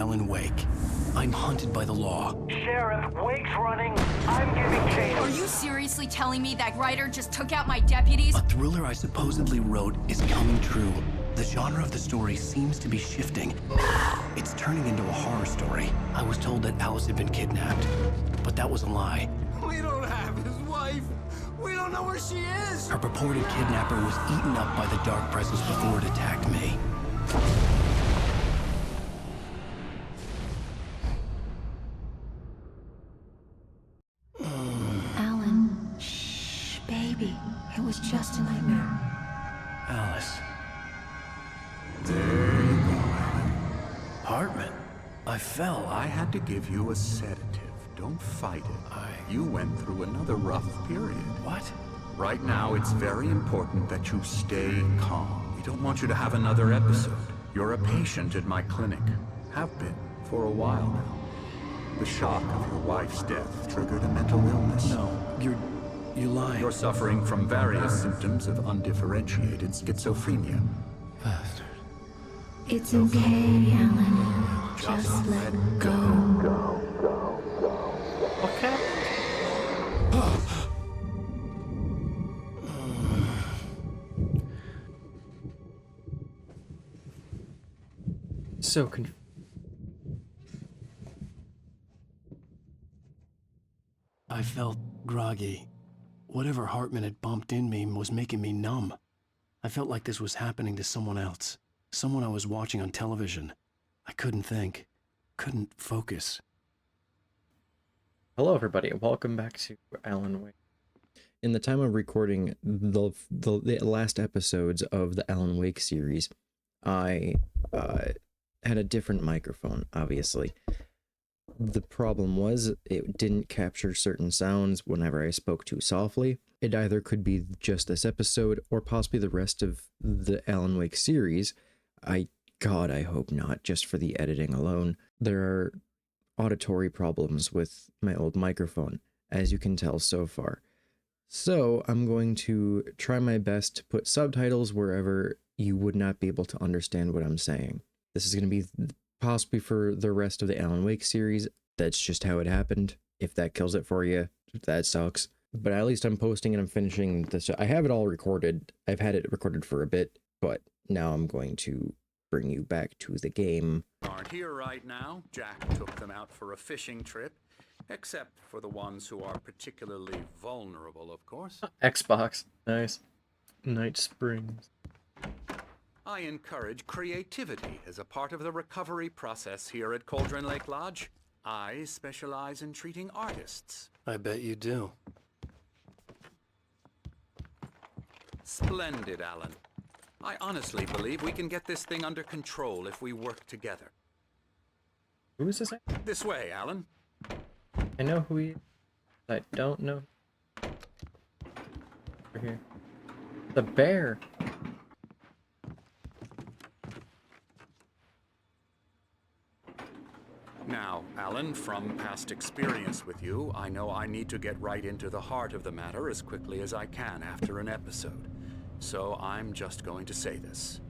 Alan Wake. I'm hunted by the law. Sheriff, Wake's running. I'm giving chase. Are you seriously telling me that Ryder just took out my deputies? A thriller I supposedly wrote is coming true. The genre of the story seems to be shifting. It's turning into a horror story. I was told that Alice had been kidnapped, but that was a lie. We don't have his wife. We don't know where she is. Her purported kidnapper was eaten up by the dark presence before it attacked me. Alan, shh, baby. It was just a nightmare. Alice. There you go, Alan. Hartman. I fell. I had to give you a sedative. Don't fight it. You went through another rough period. What? Right now, it's very important that you stay calm. We don't want you to have another episode. You're a patient at my clinic. Have been for a while now. The shock of your wife's death triggered a mental illness. No, you're lying. You're suffering from various symptoms of undifferentiated schizophrenia. Bastard. It's okay, Alan. Just let go. Okay. So I felt groggy. Whatever Hartman had bumped in me was making me numb. I felt like this was happening to someone else. Someone I was watching on television. I couldn't think. Couldn't focus. Hello, everybody, and welcome back to Alan Wake. In the time of recording the last episodes of the Alan Wake series, I had a different microphone, obviously. The problem was it didn't capture certain sounds whenever I spoke too softly. It either could be just this episode or possibly the rest of the Alan Wake series. God, I hope not, just for the editing alone. There are auditory problems with my old microphone, as you can tell so far. So I'm going to try my best to put subtitles wherever you would not be able to understand what I'm saying. This is going to be possibly for the rest of the Alan Wake series. That's just how it happened. If that kills it for you, that sucks. But at least I'm posting and I'm finishing this. I have it all recorded. I've had it recorded for a bit, but now I'm going to bring you back to the game. Aren't here right now. Jack took them out for a fishing trip, except for the ones who are particularly vulnerable, of course. Xbox. Nice. Night Springs. I encourage creativity as a part of the recovery process here at Cauldron Lake Lodge. I specialize in treating artists. I bet you do. Splendid, Alan. I honestly believe we can get this thing under control if we work together. Who is this? This way, Alan. I know who he is. I don't know. Over here. The bear. Now, Alan, from past experience with you, I know I need to get right into the heart of the matter as quickly as I can after an episode. So I'm just going to say this.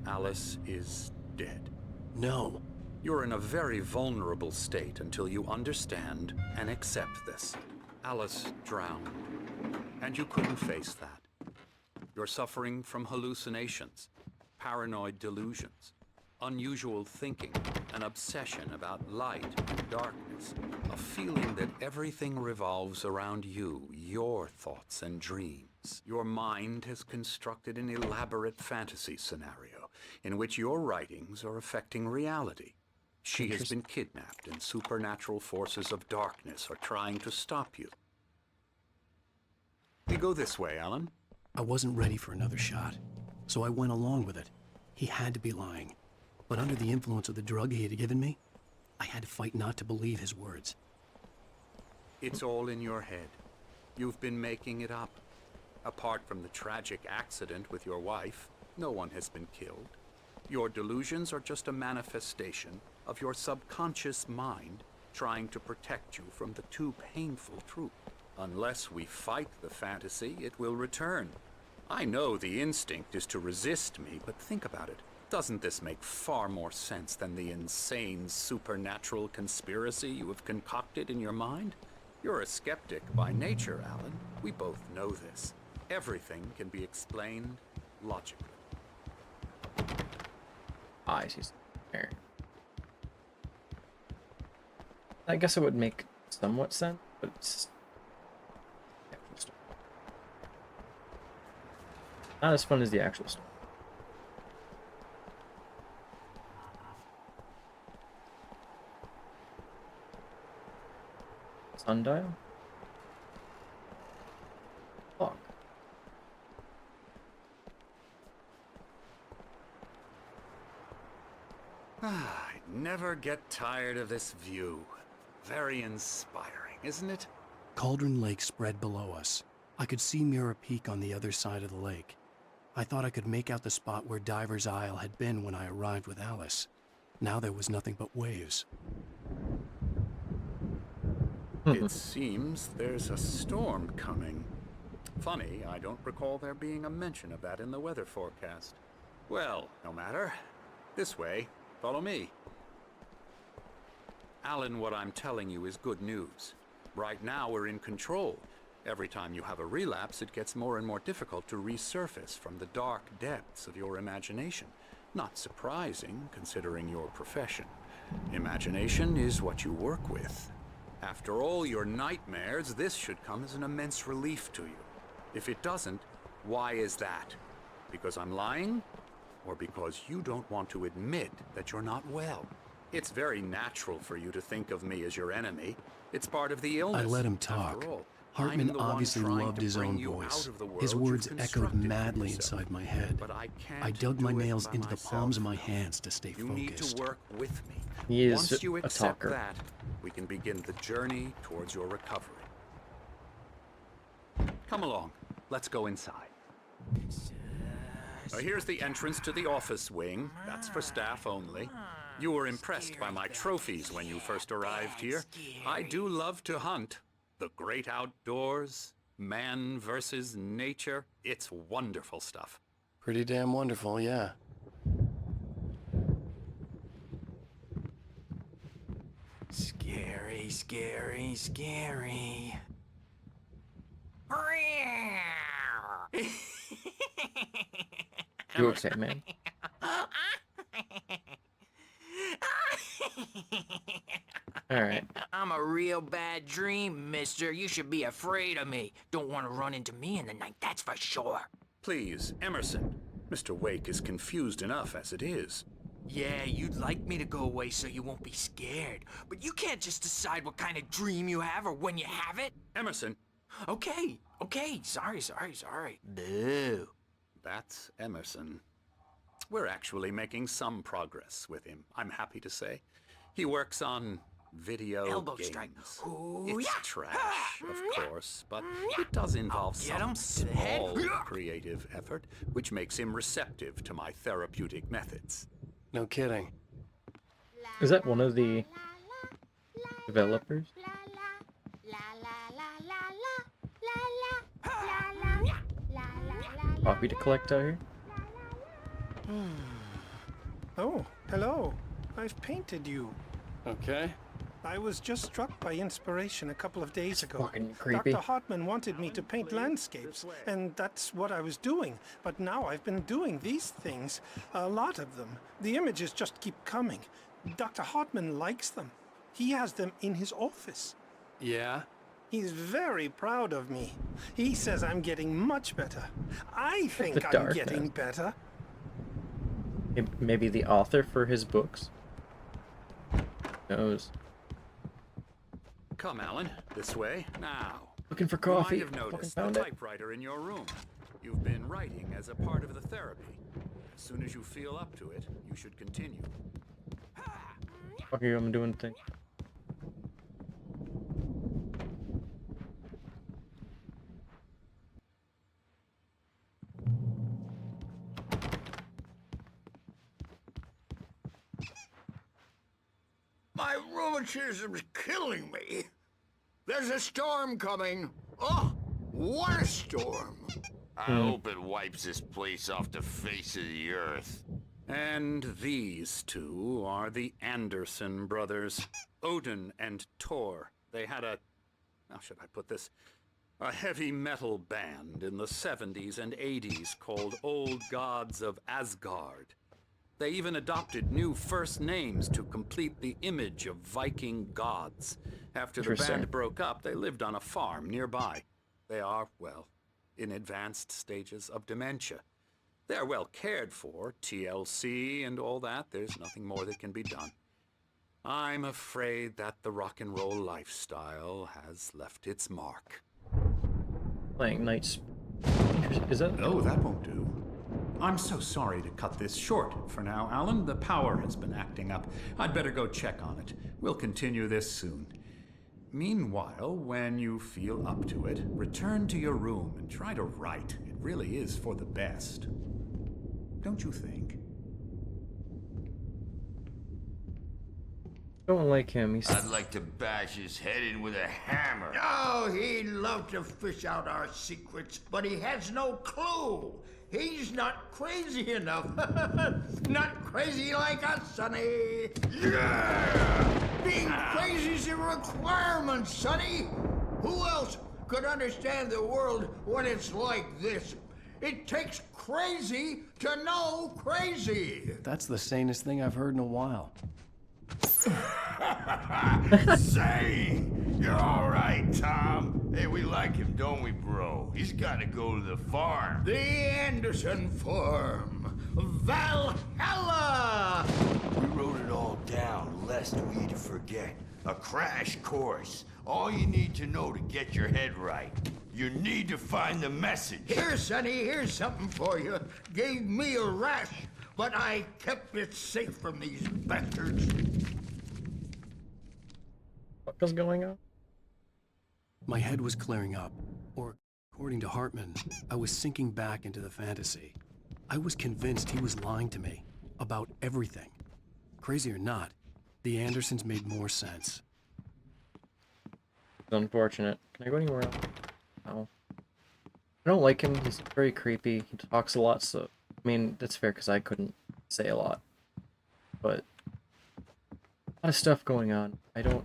Alice is dead. No. You're in a very vulnerable state until you understand and accept this. Alice drowned, and you couldn't face that. You're suffering from hallucinations, paranoid delusions, unusual thinking, an obsession about light and darkness, a feeling that everything revolves around you, your thoughts and dreams. Your mind has constructed an elaborate fantasy scenario in which your writings are affecting reality. She has been kidnapped, and supernatural forces of darkness are trying to stop you. We go this way, Alan. I wasn't ready for another shot, so I went along with it. He had to be lying. But under the influence of the drug he had given me, I had to fight not to believe his words. It's all in your head. You've been making it up. Apart from the tragic accident with your wife, no one has been killed. Your delusions are just a manifestation of your subconscious mind trying to protect you from the too painful truth. Unless we fight the fantasy, it will return. I know the instinct is to resist me, but think about it. Doesn't this make far more sense than the insane supernatural conspiracy you have concocted in your mind? You're a skeptic by nature, Alan. We both know this. Everything can be explained logically. I see. There. I guess it would make somewhat sense, but it's not as fun as the actual story. Sundial? Fuck. I never get tired of this view. Very inspiring, isn't it? Cauldron Lake spread below us. I could see Mirror Peak on the other side of the lake. I thought I could make out the spot where Diver's Isle had been when I arrived with Alice. Now there was nothing but waves. It seems there's a storm coming. Funny, I don't recall there being a mention of that in the weather forecast. Well, no matter. This way. Follow me. Alan, what I'm telling you is good news. Right now we're in control. Every time you have a relapse, it gets more and more difficult to resurface from the dark depths of your imagination. Not surprising, considering your profession. Imagination is what you work with. After all your nightmares, this should come as an immense relief to you. If it doesn't, why is that? Because I'm lying? Or because you don't want to admit that you're not well? It's very natural for you to think of me as your enemy. It's part of the illness. I let him talk. After all, Hartman I'm the one obviously trying loved to his bring own you voice. out of the His world words you've echoed constructed for madly yourself. inside my head. But I can't I dug my do it nails by into the myself. palms of my hands to stay You need focused. to work with me. He is Once you a accept talker. that, we can begin the journey towards your recovery. Come along. Let's go inside. Here's the entrance to the office wing. That's for staff only. You were impressed by my trophies when you first arrived here. I do love to hunt. The great outdoors, man versus nature. It's wonderful stuff. Pretty damn wonderful, yeah. Scary, scary, scary. You okay, man? Alright. I'm a real bad dream, mister. You should be afraid of me. Don't want to run into me in the night, that's for sure. Please, Emerson. Mr. Wake is confused enough as it is. Yeah, you'd like me to go away so you won't be scared. But you can't just decide what kind of dream you have or when you have it. Emerson, Okay, sorry. Boo. that's Emerson. We're actually making some progress with him, I'm happy to say. He works on video Elbow games. strike. Ooh, It's yeah. trash, of course, but it does involve Get him some to the head. small creative effort, which makes him receptive to my therapeutic methods. No kidding. Is that one of the developers? Copy to collect out here? Oh, hello. I've painted you. Okay. I was just struck by inspiration a couple of days ago. fucking creepy. Dr. Hartman wanted me to paint landscapes, and that's what I was doing. But now I've been doing these things, a lot of them. The images just keep coming. Dr. Hartman likes them. He has them in his office. Yeah? He's very proud of me. He says I'm getting much better. I think The I'm darkness. getting better. Maybe the author for his books? Who knows? Come, Alan, this way. Now, Looking for you might coffee. have Fucking noticed the found it. typewriter in your room. You've been writing as a part of the therapy. As soon as you feel up to it, you should continue. Fuck you, I'm doing things. My rheumatism's killing me. There's a storm coming. Oh, what a storm. I hope it wipes this place off the face of the earth. And these two are the Anderson brothers, Odin and Thor. They had a, how should I put this, a heavy metal band in the 70s and 80s called Old Gods of Asgard. They even adopted new first names to complete the image of Viking gods. After the band broke up, they lived on a farm nearby. They are, well, in advanced stages of dementia. They're well cared for, TLC and all that. There's nothing more that can be done. I'm afraid that the rock and roll lifestyle has left its mark. Playing Knights. Is that? No, that won't do. I'm so sorry to cut this short for now, Alan. The power has been acting up. I'd better go check on it. We'll continue this soon. Meanwhile, when you feel up to it, return to your room and try to write. It really is for the best. Don't you think? Don't like him. He's. I'd like to bash his head in with a hammer. Oh, he'd love to fish out our secrets, but he has no clue. He's not crazy enough. Not crazy like us, Sonny. Yeah! Being crazy's a requirement, Sonny. Who else could understand the world when it's like this? It takes crazy to know crazy. That's the sanest thing I've heard in a while. Say, you're all right, Tom. Hey, we like him, don't we, bro? He's got to go to the farm. The Anderson farm. Valhalla! We wrote it all down, lest we'd forget. A crash course. All you need to know to get your head right. You need to find the message. Here, Sonny, here's something for you. Gave me a rash, but I kept it safe from these bastards. What was going on? My head was clearing up, or according to Hartman, I was sinking back into the fantasy. I was convinced he was lying to me about everything. Crazy or not, the Andersons made more sense. It's unfortunate. Can I go anywhere else? No. I don't like him. He's very creepy. He talks a lot, so I mean that's fair because I couldn't say a lot. But a lot of stuff going on. I don't.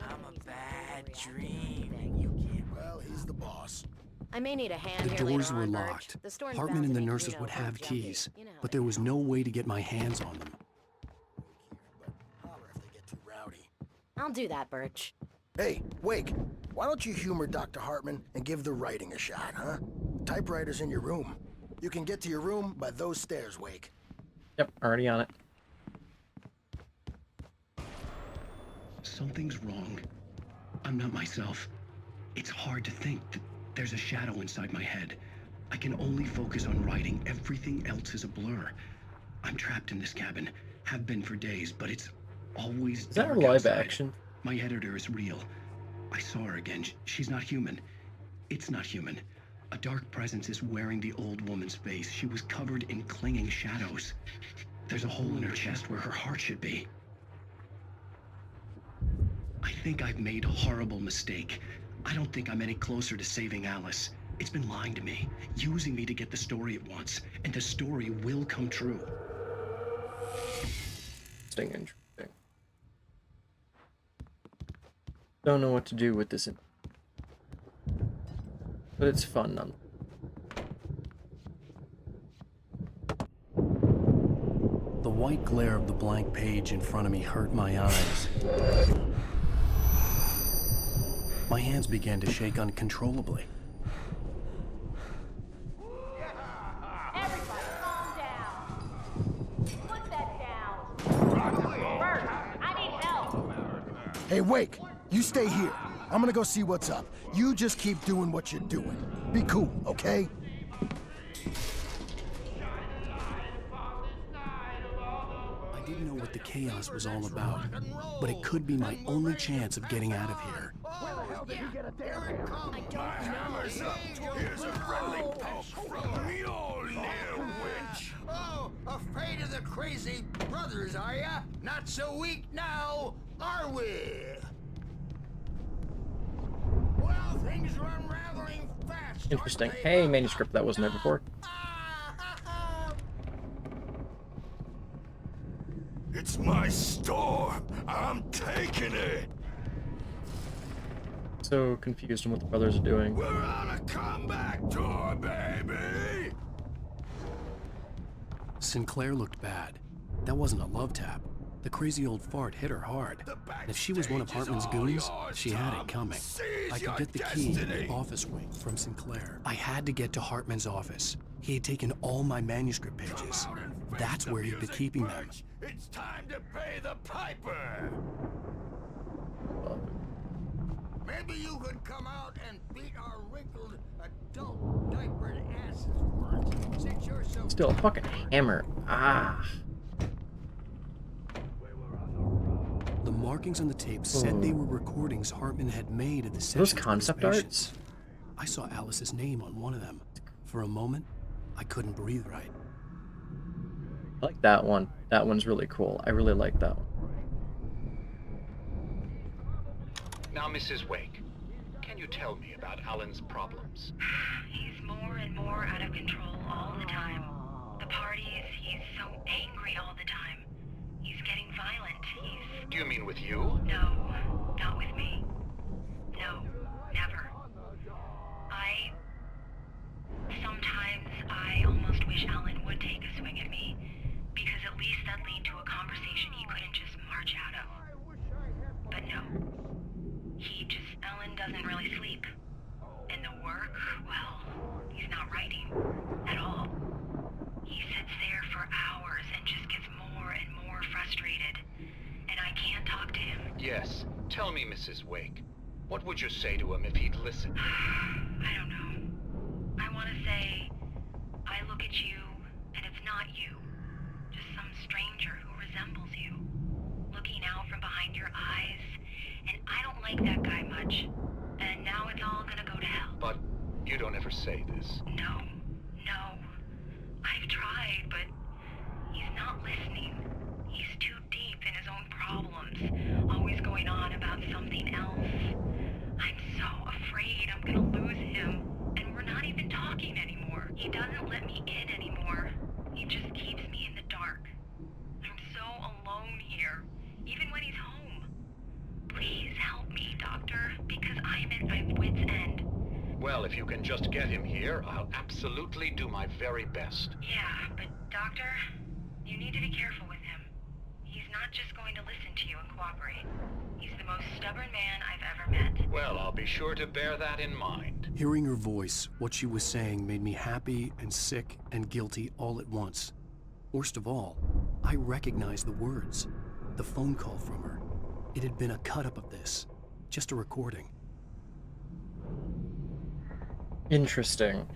I'm a bad dream. You can't. Well, he's the boss. I may need a hand The here doors later were on, locked. Birch. The store's Hartman bound and to the need nurses Juno would for have jumping. keys, You know but how there it was is. no way to get my hands on them. Holler if they get too rowdy. I'll do that, Birch. Hey, Wake, why don't you humor Dr. Hartman and give the writing a shot, huh? Typewriter's in your room. You can get to your room by those stairs, Wake. Yep, already on it. Something's wrong. I'm not myself. It's hard to think that there's a shadow inside my head. I can only focus on writing. Everything else is a blur. I'm trapped in this cabin. Have been for days, but it's always Is that dark live outside. action? My editor is real. I saw her again. She's not human. It's not human. A dark presence is wearing the old woman's face. She was covered in clinging shadows. There's a hole in her chest where her heart should be. I think I've made a horrible mistake. I don't think I'm any closer to saving Alice. It's been lying to me, using me to get the story it wants, and the story will come true. Interesting. Don't know what to do with this, but it's fun none. The white glare of the blank page in front of me hurt my eyes. My hands began to shake uncontrollably. Everybody, calm down. Put that down. Bert, I need help. Hey, Wake, you stay here. I'm gonna go see what's up. You just keep doing what you're doing. Be cool, okay? I didn't know what the chaos was all about, but it could be my only chance of getting out of here. Where the hell did he get a damn I don't know. Here's a friendly poke from Mjolnir, witch. Oh, afraid of the crazy brothers, are ya? Not so weak now, are we? Well, things are unraveling fast. Interesting. Hey, manuscript that wasn't there before. my storm. I'm taking it. So confused on what the brothers are doing. We're on a comeback tour, baby. Sinclair looked bad. That wasn't a love tap. The crazy old fart hit her hard. And if she was one of Hartman's goons, she had it coming. I could get the key in the office wing from Sinclair. I had to get to Hartman's office. He had taken all my manuscript pages. That's where he'd been keeping them. It's time to pay the piper. Maybe you could come out and beat our wrinkled adult diapered asses for us, since you're so... Still a fucking hammer. Ah. The markings on the tape said they were recordings Hartman had made at the session. Those concept arts? I saw Alice's name on one of them. For a moment, I couldn't breathe right. I like that one. That one's really cool. I really like that one. Now, Mrs. Wake, can you tell me about Alan's problems? He's more and more out of control all the time. The parties, he's so angry all the time. He's getting violent. Do you mean with you? No, not with me. No, never. Sometimes I almost wish Alan would take a swing at me, because at least that'd lead to a conversation he couldn't just march out of. But no. Alan doesn't really sleep. And the work, well, he's not writing at all. He sits there for hours and just gets more and more frustrated. And I can't talk to him. Yes. Tell me, Mrs. Wake. What would you say to him if he'd listen? I don't know. I want to say, I look at you, and it's not you. Just some stranger who resembles you. Looking out from behind your eyes. And I don't like that guy much. And now it's all gonna go to hell. But you don't ever say this. No. I've tried, but he's not listening. He's too deep in his own problems, always going on about something else. I'm so afraid I'm gonna lose him, and we're not even talking anymore. He doesn't let me in anymore. He just keeps me in the dark. I'm so alone here, even when he's home. Please help me, Doctor, because I'm at my wit's end. Well, if you can just get him here, I'll absolutely do my very best. Yeah, but Doctor, you need to be careful with him. He's not just going to listen to you and cooperate. He's the most stubborn man I've ever met. Well, I'll be sure to bear that in mind. Hearing her voice, what she was saying made me happy and sick and guilty all at once. Worst of all, I recognized the words. The phone call from her. It had been a cut-up of this. Just a recording. Interesting.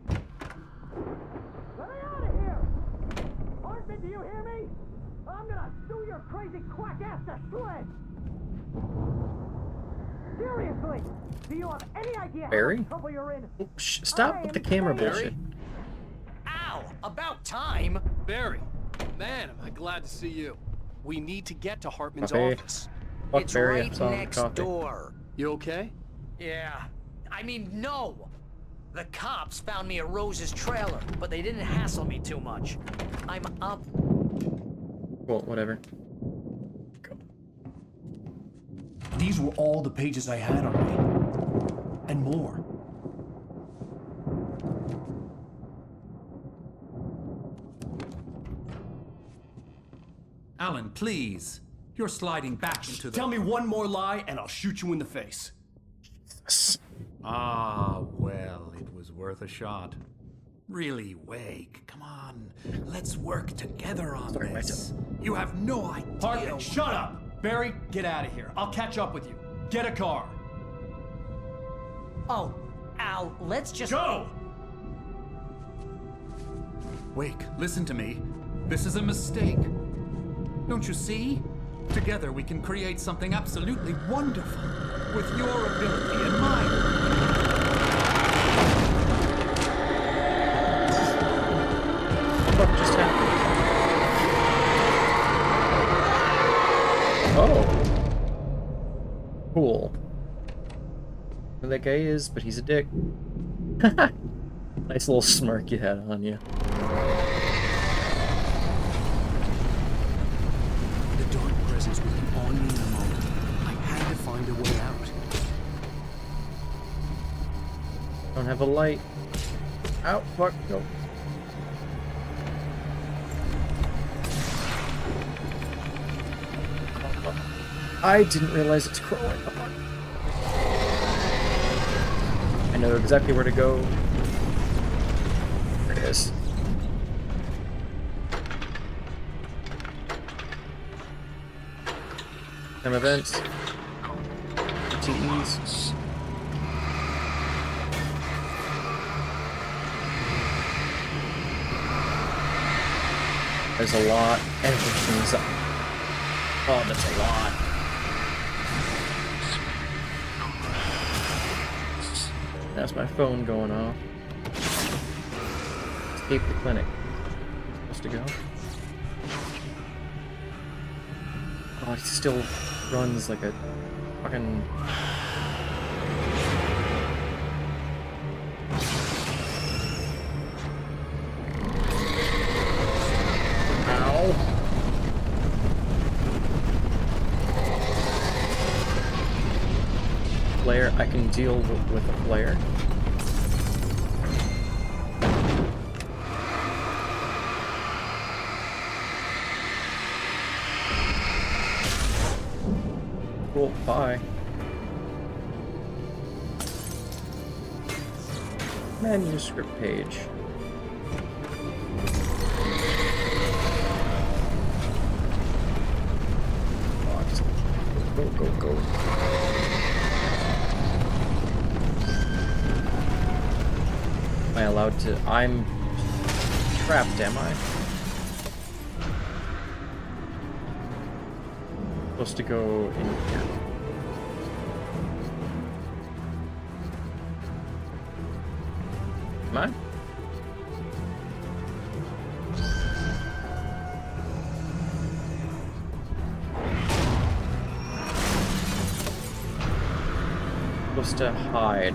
Let me out of here! Hartman, do you hear me? I'm gonna sue your crazy quack ass to shreds! Seriously! Do you have any idea Barry? how much trouble you're in? Oh, stop with the camera bullshit. Ow! About time! Barry, man, am I glad to see you. We need to get to Hartman's Okay. office. Fuck It's Barry, I right saw him next coffee. door. You okay? Yeah. I mean, no. The cops found me at Rose's trailer, but they didn't hassle me too much. I'm up. Cool, whatever. These were all the pages I had on me. And more. Alan, please. You're sliding back into the... Tell me one more lie and I'll shoot you in the face. Ah, well, it was worth a shot. Really, Wake, come on. Let's work together on this. You have no idea... Hartman, shut up! Barry, get out of here. I'll catch up with you. Get a car. Oh, Al, let's just... Go! Wake, listen to me. This is a mistake. Don't you see? Together we can create something absolutely wonderful. With your ability and mine. What just happened? Oh. Cool. Who that guy is, but he's a dick. Nice little smirk you had on you. Don't have a light. Ow, fuck, no. I didn't realize it's crawling. I know exactly where to go. There it is. Time events. TEs. There's a lot. Everything's up. Oh, that's a lot. That's my phone going off. Escape the clinic. Supposed to go. Oh, it still runs like a fucking... Ow. Flare, I can deal with a flare. Cool, bye. Manuscript page. Go, go, go. Am I allowed to? I'm trapped, am I? Supposed to go in here. Am I? Supposed to hide.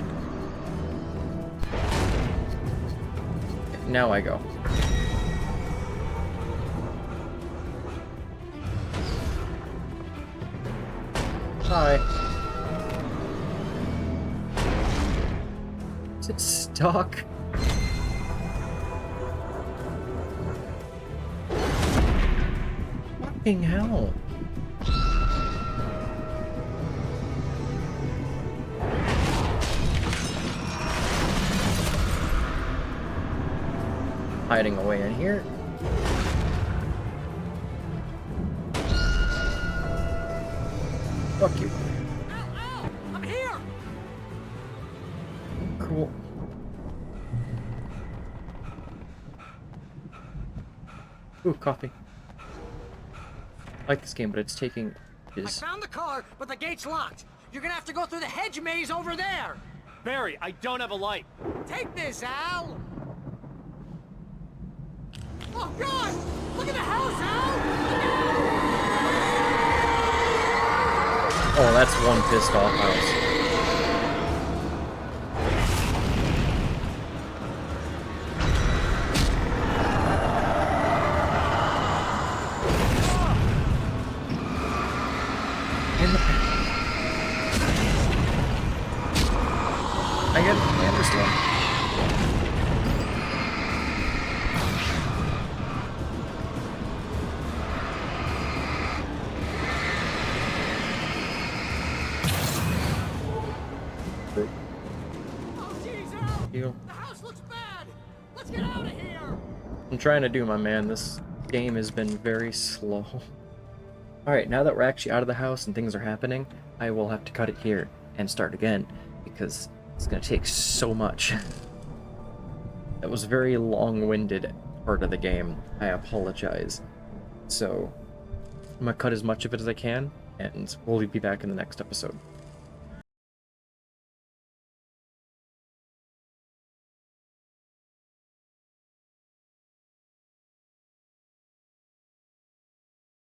Now I go. Hi. Is it stuck? Fucking hell. Hiding away in here. Fuck you. Ow! I'm here! Cool. Ooh, coffee. I like this game, but it's taking I found the car, but the gate's locked. You're gonna have to go through the hedge maze over there. Barry, I don't have a light. Take this, Al. Oh God! Look at the house, Al! Oh, that's one pissed off house. I understand. You. The house looks bad. Let's get out of here. I'm trying to do, my man. This game has been very slow. Alright, now that we're actually out of the house and things are happening, I will have to cut it here and start again, because it's going to take so much. That was a very long-winded part of the game. I apologize. So, I'm going to cut as much of it as I can, and we'll be back in the next episode.